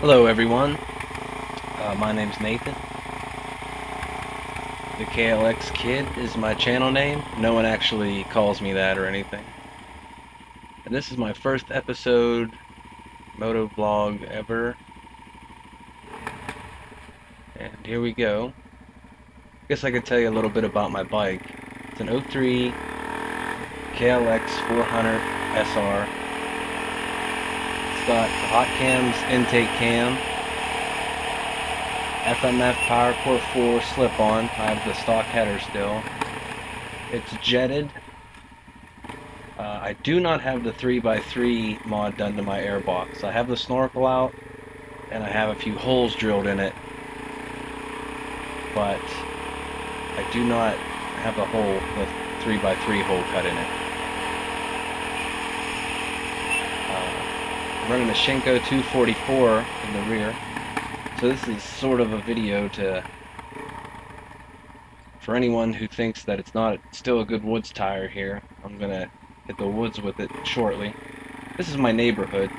Hello everyone, my name's Nathan. The KLX Kid is my channel name. No one actually calls me that or anything. And this is my first episode motovlog ever. And here we go. Guess I could tell you a little bit about my bike. It's an 03 KLX 400 SR. It's got the hot cams intake cam, FMF PowerCore 4 slip-on. I have the stock header still. It's jetted. I do not have the 3x3 mod done to my airbox. I have the snorkel out, and I have a few holes drilled in it, but I do not have the 3x3 hole cut in it. I'm running a Shinko 244 in the rear. So this is sort of a video for anyone who thinks that it's not still a good woods tire here. I'm gonna hit the woods with it shortly. This is my neighborhood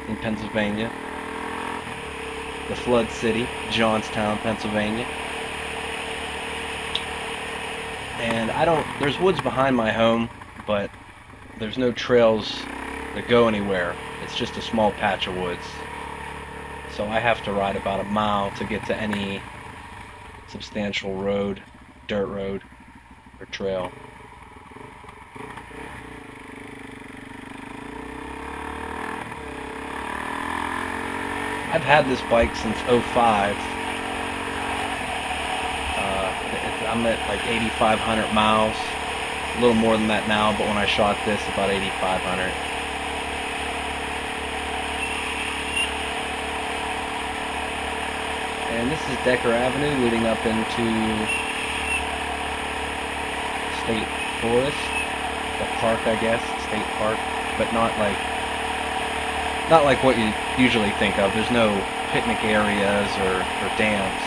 in Pennsylvania. The Flood City, Johnstown, Pennsylvania. And there's woods behind my home, but there's no trails that go anywhere. It's just a small patch of woods. So I have to ride about a mile to get to any substantial road, dirt road, or trail. I've had this bike since '05. I'm at like 8,500 miles, a little more than that now, but when I shot this, about 8,500. And this is Decker Avenue leading up into State Forest, the park, I guess, State Park, but not like what you usually think of. There's no picnic areas or dams.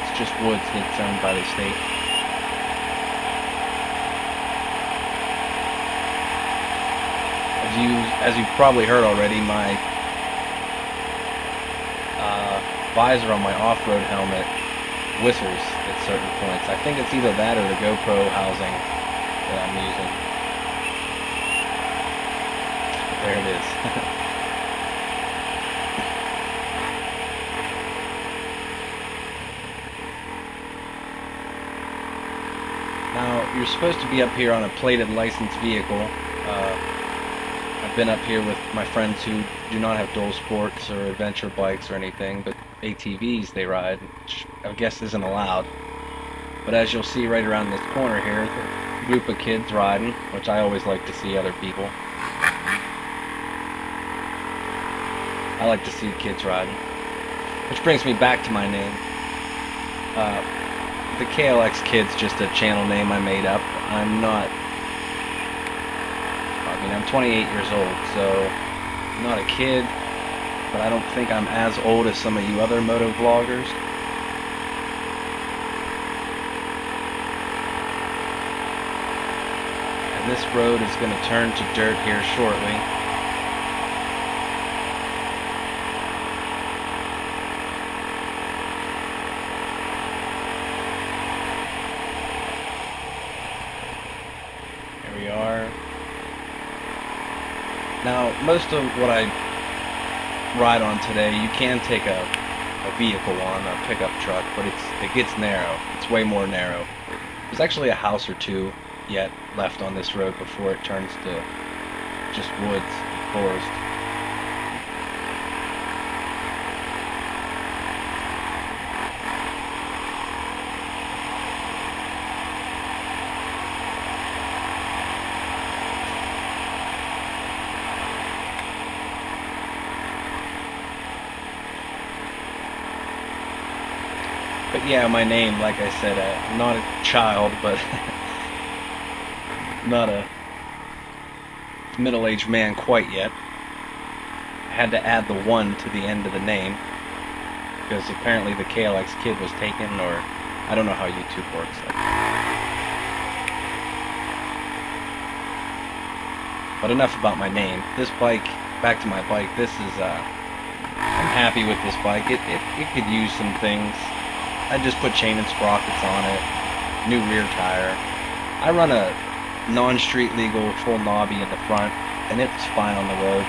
It's just woods that's owned by the state. As you've probably heard already, my visor on my off-road helmet whistles at certain points. I think it's either that or the GoPro housing that I'm using. But there it is. Now, you're supposed to be up here on a plated licensed vehicle. I've been up here with my friends who do not have dual sports or adventure bikes or anything, but ATVs they ride, which I guess isn't allowed. But as you'll see right around this corner here, there's a group of kids riding, which I always like to see other people. I like to see kids riding. Which brings me back to my name. The KLX Kid's just a channel name I made up. I'm 28 years old, so I'm not a kid, but I don't think I'm as old as some of you other motovloggers. And this road is going to turn to dirt here shortly. Here we are. Now, most of what I ride on today, you can take a vehicle on, a pickup truck, but it gets narrow. It's way more narrow. There's actually a house or two yet left on this road before it turns to just woods and forest. But yeah, my name, like I said, I'm not a child, but not a middle-aged man quite yet. I had to add the 1 to the end of the name, because apparently the KLX Kid was taken, or I don't know how YouTube works. But enough about my name. This bike, back to my bike, this is happy with this bike. It could use some things. I just put chain and sprockets on it, new rear tire. I run a non-street legal full knobby in the front, and it's fine on the road.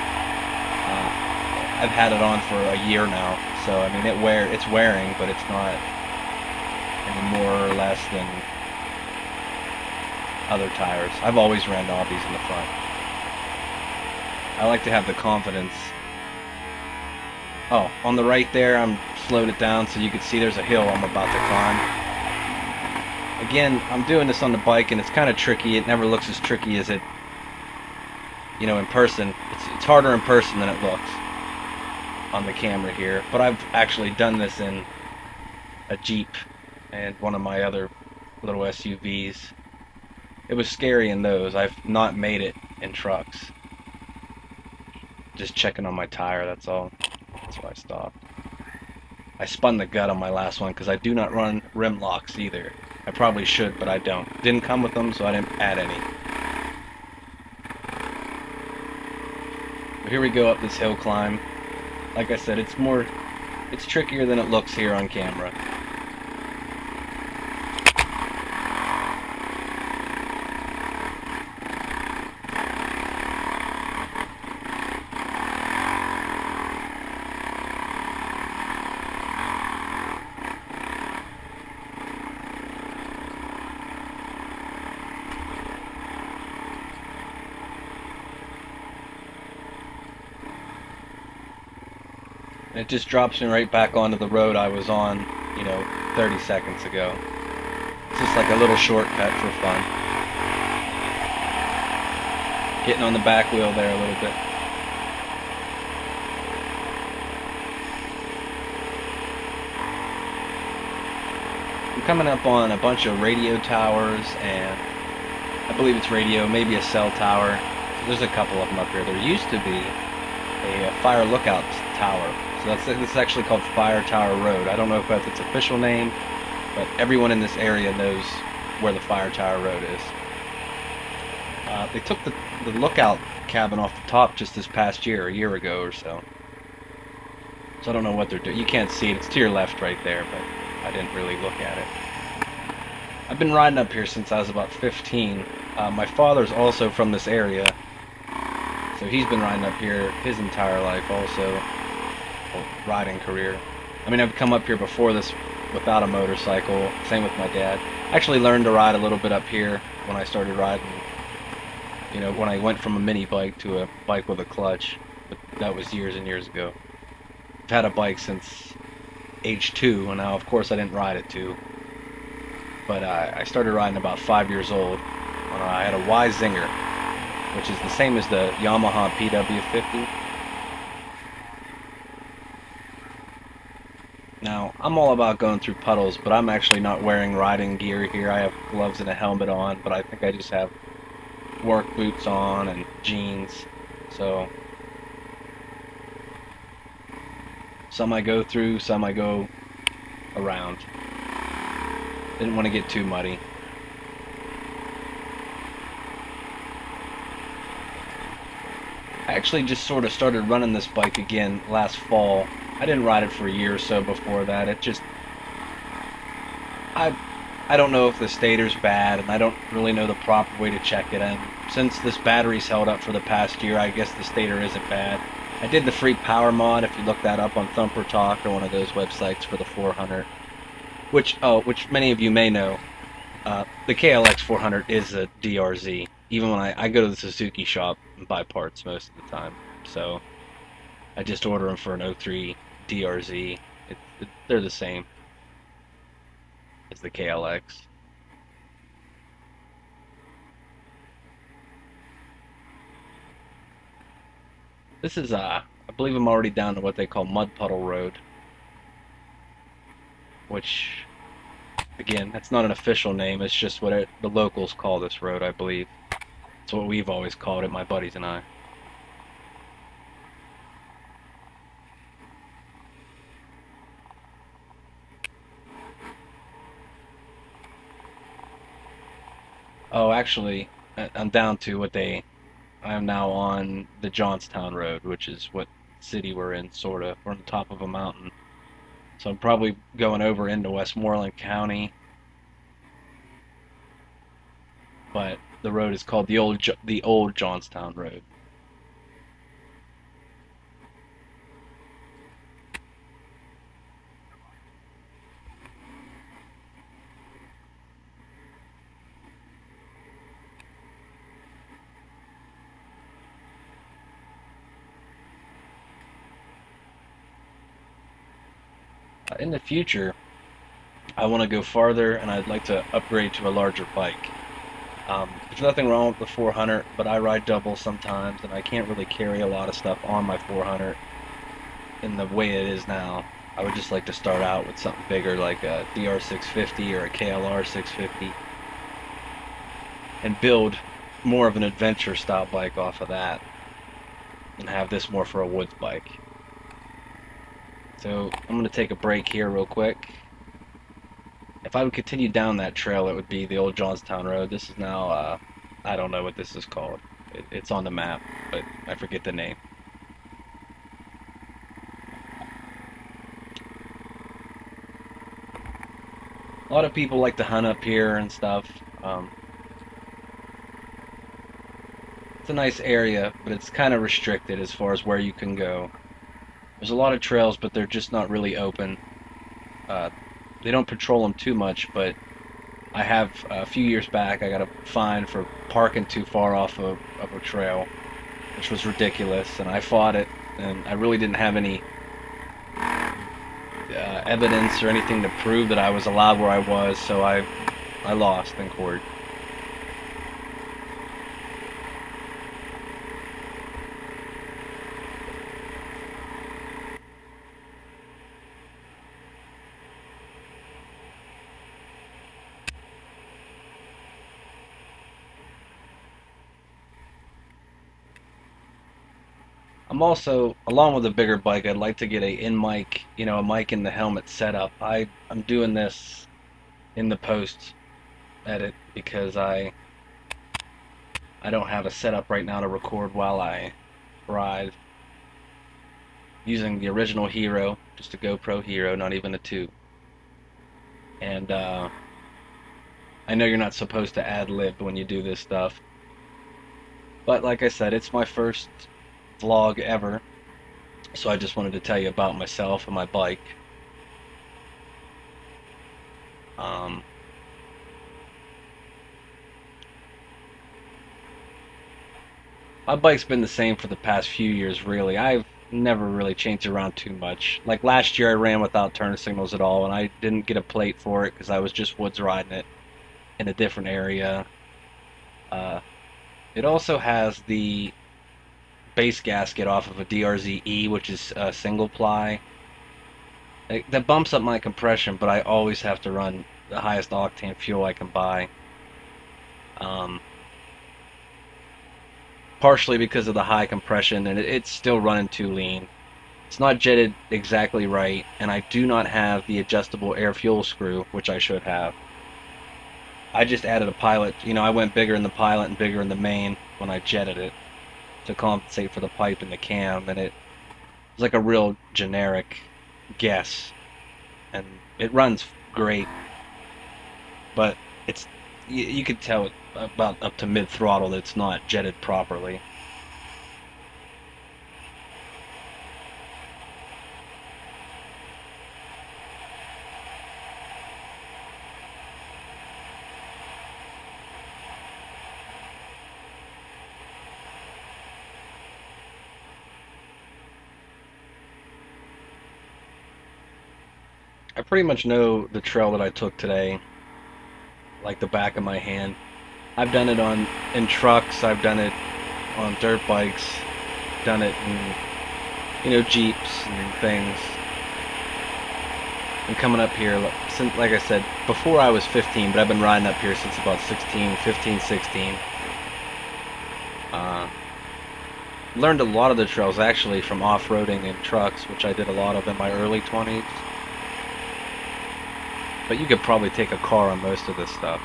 I've had it on for a year now, so I mean it's wearing, but it's not any more or less than other tires. I've always ran knobbies in the front. I like to have the confidence. Oh, on the right there, I'm slowed it down so you can see there's a hill I'm about to climb. Again, I'm doing this on the bike and it's kind of tricky. It never looks as tricky as it, you know, in person. It's harder in person than it looks on the camera here. But I've actually done this in a Jeep and one of my other little SUVs. It was scary in those. I've not made it in trucks. Just checking on my tire, that's all. That's why I stopped. I spun the gut on my last one because I do not run rim locks either. I probably should, but I don't. Didn't come with them, so I didn't add any. But here we go up this hill climb. Like I said, it's trickier than it looks here on camera. And it just drops me right back onto the road I was on, you know, 30 seconds ago. It's just like a little shortcut for fun. Getting on the back wheel there a little bit. I'm coming up on a bunch of radio towers, and I believe it's radio, maybe a cell tower. There's a couple of them up here. There used to be a fire lookout tower. So this is actually called Fire Tower Road. I don't know if that's its official name, but everyone in this area knows where the Fire Tower Road is. They took the lookout cabin off the top just this past year, a year ago or so. So I don't know what they're doing. You can't see it. It's to your left right there, but I didn't really look at it. I've been riding up here since I was about 15. My father's also from this area, so he's been riding up here his entire life also. Riding career. I mean, I've come up here before this without a motorcycle. Same with my dad. I actually learned to ride a little bit up here when I started riding. You know, when I went from a mini bike to a bike with a clutch. But that was years and years ago. I've had a bike since age 2, and now, of course, I didn't ride at 2. But I started riding about 5 years old when I had a Y Zinger, which is the same as the Yamaha PW50. Now, I'm all about going through puddles, but I'm actually not wearing riding gear here. I have gloves and a helmet on, but I think I just have work boots on and jeans. So, some I go through, some I go around. Didn't want to get too muddy. I actually just sort of started running this bike again last fall. I didn't ride it for a year or so before that. It just... I don't know if the stator's bad, and I don't really know the proper way to check it. And since this battery's held up for the past year, I guess the stator isn't bad. I did the free power mod, if you look that up on Thumper Talk or one of those websites for the 400. Which many of you may know. The KLX400 is a DRZ. Even when I go to the Suzuki shop and buy parts most of the time. So I just order them for an 03 DRZ. They're the same as the KLX. This is, I believe I'm already down to what they call Mud Puddle Road. Which, again, that's not an official name. It's just what the locals call this road, I believe. It's what we've always called it, my buddies and I. Oh, actually, I'm down to I am now on the Johnstown Road, which is what city we're in, sort of. We're on the top of a mountain. So I'm probably going over into Westmoreland County, but the road is called the old Johnstown Road. In the future, I want to go farther, and I'd like to upgrade to a larger bike. There's nothing wrong with the 400, but I ride double sometimes, and I can't really carry a lot of stuff on my 400 in the way it is now. I would just like to start out with something bigger, like a DR650 or a KLR 650, and build more of an adventure style bike off of that, and have this more for a woods bike. So I'm going to take a break here real quick. If I would continue down that trail, it would be the old Johnstown Road. This is now, I don't know what this is called. It's on the map, but I forget the name. A lot of people like to hunt up here and stuff. It's a nice area, but it's kind of restricted as far as where you can go. There's a lot of trails, but they're just not really open. They don't patrol them too much, but I have a few years back, I got a fine for parking too far off of a trail, which was ridiculous, and I fought it, and I really didn't have any evidence or anything to prove that I was allowed where I was, so I lost in court. I'm also, along with a bigger bike, I'd like to get a mic, a mic in the helmet setup. I'm doing this in the post edit because I don't have a setup right now to record while I ride. Using the original Hero, just a GoPro Hero, not even a 2. And I know you're not supposed to ad-lib when you do this stuff, but like I said, it's my first vlog ever, so I just wanted to tell you about myself and my bike. My bike's been the same for the past few years, really. I've never really changed around too much. Like last year I ran without turn signals at all, and I didn't get a plate for it because I was just woods riding it in a different area. Uh, it also has the base gasket off of a DRZ-E, which is single ply. That bumps up my compression, but I always have to run the highest octane fuel I can buy. Partially because of the high compression, and it's still running too lean. It's not jetted exactly right, and I do not have the adjustable air fuel screw, which I should have. I just added a pilot. I went bigger in the pilot and bigger in the main when I jetted it to compensate for the pipe and the cam, and it was like a real generic guess, and it runs great, but you could tell about up to mid throttle that it's not jetted properly. I pretty much know the trail that I took today like the back of my hand. I've done it in trucks, I've done it on dirt bikes, done it in Jeeps and things. And coming up here, since, like I said, before I was 15, but I've been riding up here since about 15, 16. Learned a lot of the trails actually from off-roading in trucks, which I did a lot of in my early 20s. But you could probably take a car on most of this stuff.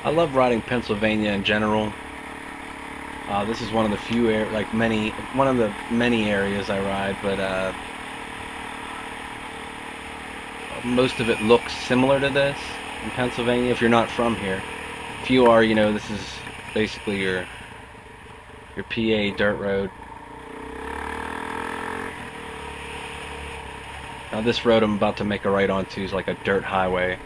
I love riding Pennsylvania in general. This is one of the few one of the many areas I ride, but most of it looks similar to this in Pennsylvania. If you're not from here, if you are, you know, this is basically your PA dirt road. Now this road I'm about to make a right onto is like a dirt highway.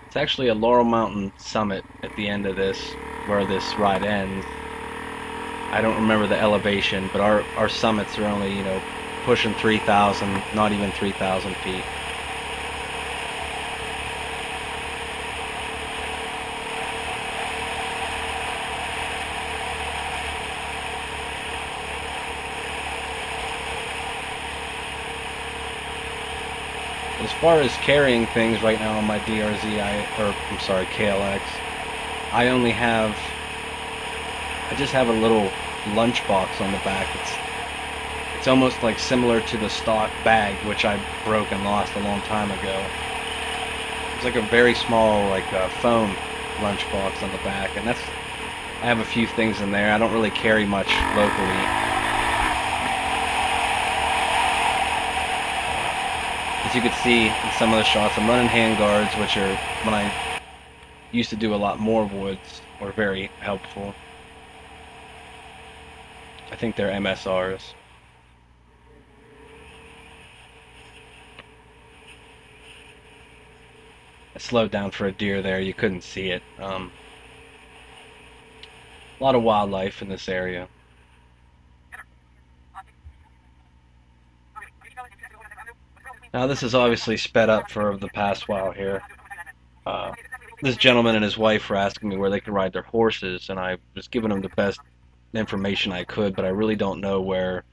It's actually a Laurel Mountain summit at the end of this, where this ride ends. I don't remember the elevation, but our summits are only, you know, pushing 3,000, not even 3,000 feet. As far as carrying things right now on my DRZ, I'm sorry, KLX, I just have a little lunch box on the back. It's almost like similar to the stock bag, which I broke and lost a long time ago. It's like a very small, like foam lunch box on the back, and I have a few things in there. I don't really carry much locally. As you can see in some of the shots, I'm running handguards, which are, when I used to do a lot more woods, were very helpful. I think they're MSRs. I slowed down for a deer there, you couldn't see it. A lot of wildlife in this area. Now this is obviously sped up for the past while here. This gentleman and his wife were asking me where they could ride their horses, and I was giving them the best information I could, but I really don't know where.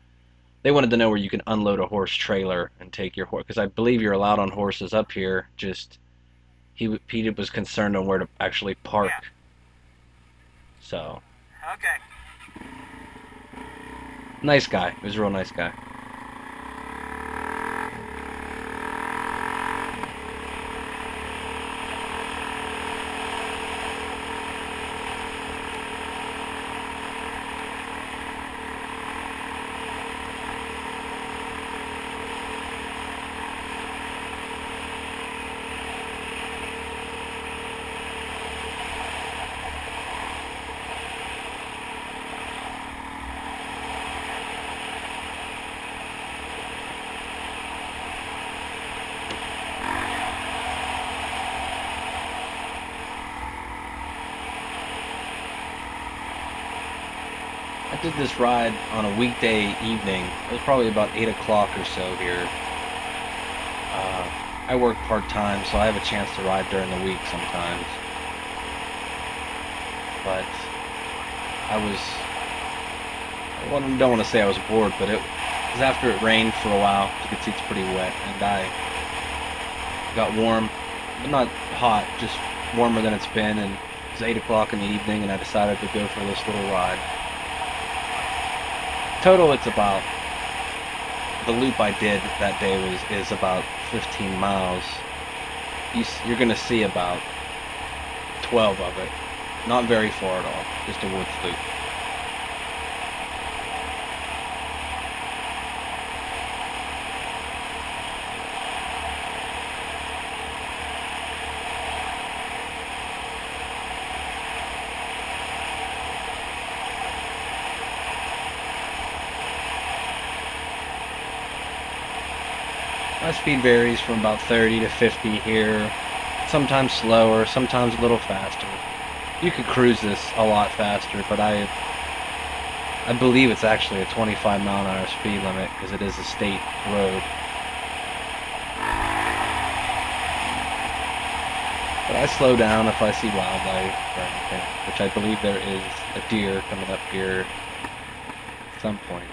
They wanted to know where you can unload a horse trailer and take your horse, because I believe you're allowed on horses up here. Just Pete was concerned on where to actually park. Yeah. So. Okay. Nice guy. He was a real nice guy. I did this ride on a weekday evening. It was probably about 8 o'clock or so here. I work part-time, so I have a chance to ride during the week sometimes. But I don't want to say I was bored, but it was after it rained for a while. You can see it's pretty wet, and I got warm, but not hot, just warmer than it's been, and it was 8 o'clock in the evening, and I decided to go for this little ride. Total, it's about, the loop I did that day is about 15 miles. You're going to see about 12 of it. Not very far at all, just a woods loop. My speed varies from about 30 to 50 here, sometimes slower, sometimes a little faster. You could cruise this a lot faster, but I believe it's actually a 25-mile-an-hour speed limit because it is a state road. But I slow down if I see wildlife or anything, which I believe there is a deer coming up here at some point.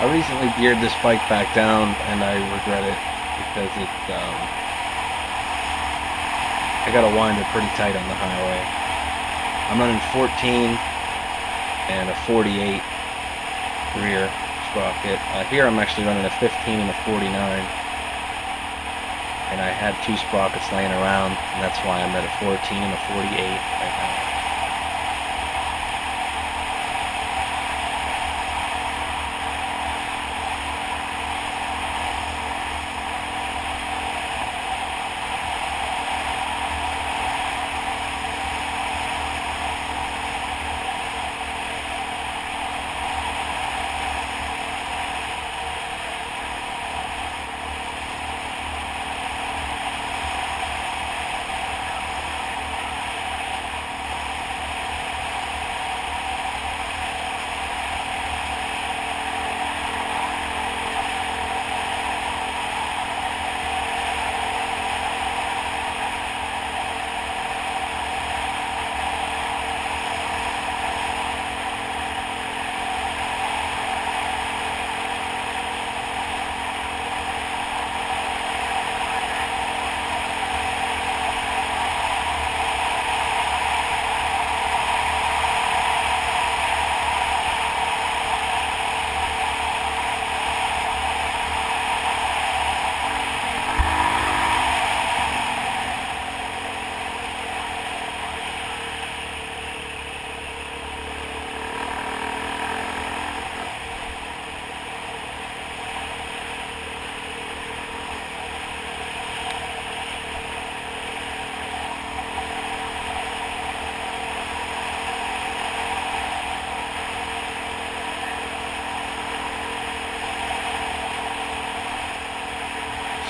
I recently geared this bike back down, and I regret it because I gotta wind it pretty tight on the highway. I'm running 14 and a 48 rear sprocket. Here I'm actually running a 15 and a 49, and I had two sprockets laying around, and that's why I'm at a 14 and a 48 right now.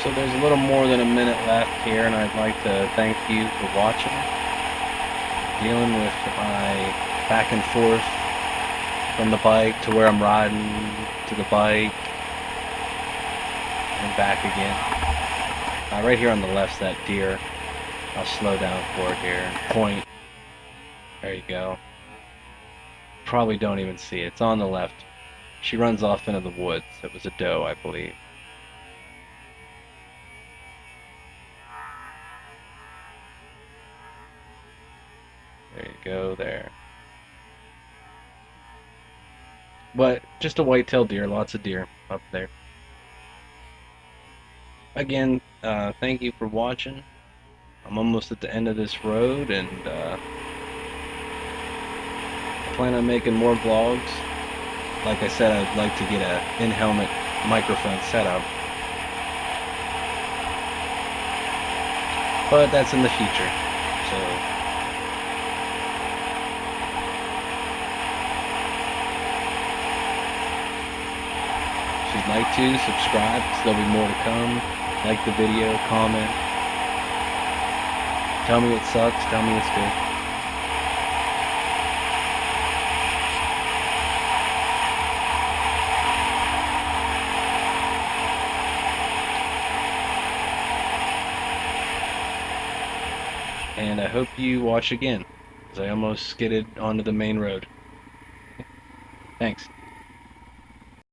So there's a little more than a minute left here, and I'd like to thank you for watching. Dealing with my back and forth from the bike to where I'm riding to the bike and back again. Right here on the left's that deer. I'll slow down for it here and point. There you go. Probably don't even see it. It's on the left. She runs off into the woods. It was a doe, I believe. There you go, there. But just a white-tailed deer, lots of deer up there. Again, thank you for watching. I'm almost at the end of this road, and I plan on making more vlogs. Like I said, I'd like to get a in-helmet microphone setup. But that's in the future, so... If you'd like to, subscribe, because there'll be more to come. Like the video, comment. Tell me it sucks, tell me it's good. And I hope you watch again, because I almost skidded onto the main road. Thanks.